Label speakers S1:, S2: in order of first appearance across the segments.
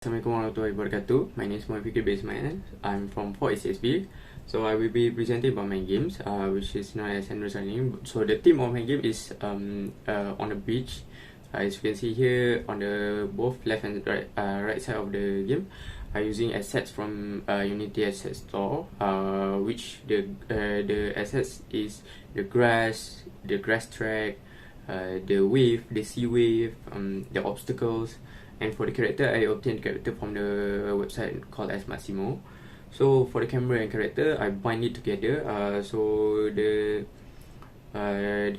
S1: Assalamualaikum warahmatullahi wabarakatuh. My name is FIKRI. I'm from 4SSB. So I will be presenting about my games, which is known as Android Running. So the theme of my game is on the beach. As you can see here on the both left and right side of the game, I'm using assets from Unity Asset Store, which the assets is the grass track, the wave, the sea wave, the obstacles. And for the character, I obtained character from the website called ISMAIL. So for the camera and character, I bind it together. So the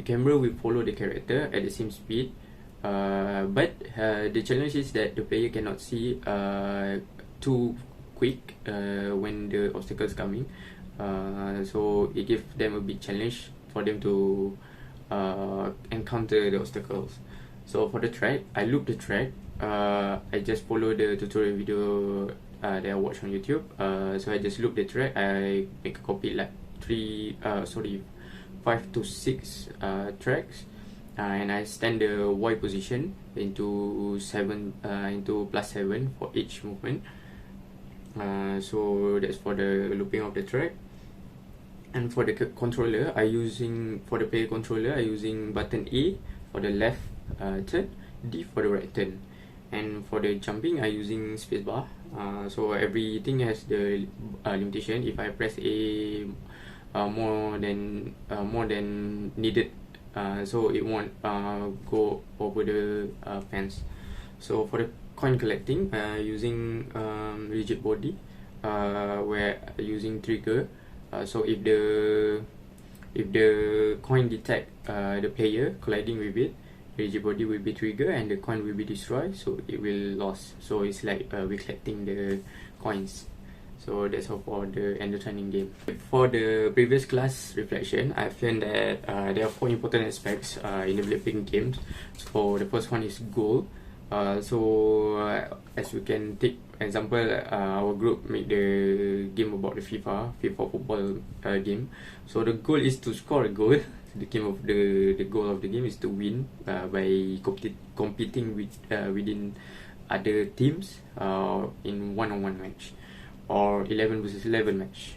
S1: camera will follow the character at the same speed. But the challenge is that the player cannot see too quick when the obstacles coming. So it gives them a big challenge for them to encounter the obstacles. So for the track, I loop the track. I just follow the tutorial video that I watch on YouTube. So I just loop the track. I make a copy like 5 to 6 tracks, and I stand the Y position into +7 for each movement. So that's for the looping of the track. And for the controller, for the player controller, I using button A for the left turn, D for the right turn. And for the jumping, I using spacebar. So everything has the limitation. If I press A more than needed, so it won't go over the fence. So for the coin collecting, using rigid body, where using trigger. So if the coin detect the player colliding with it, rigid body will be triggered and the coin will be destroyed, so it will lost. So it's like we're collecting the coins. So that's all for the entertaining game. For the previous class reflection, I found that there are 4 important aspects in developing games. So the first one is goal. As we can take example, our group made the game about the FIFA football game. So the goal is to score a goal. The goal of the game is to win by competing within other teams in one-on-one match or 11 versus 11 match,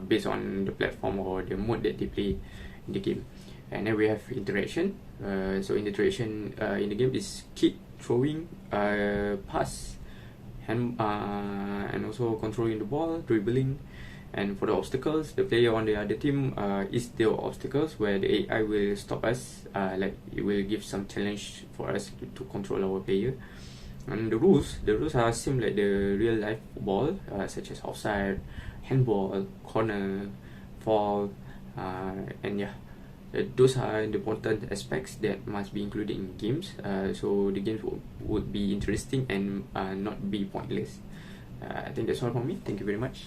S1: based on the platform or the mode that they play in the game. And then we have interaction. So interaction in the game is kick, throwing, pass, and also controlling the ball, dribbling. And for the obstacles, the player on the other team is the obstacles where the AI will stop us, like it will give some challenge for us to control our player. And the rules are same like the real life football, such as offside, handball, corner, foul, and yeah, those are the important aspects that must be included in games, so the games would be interesting and not be pointless. I think that's all from me. Thank you very much.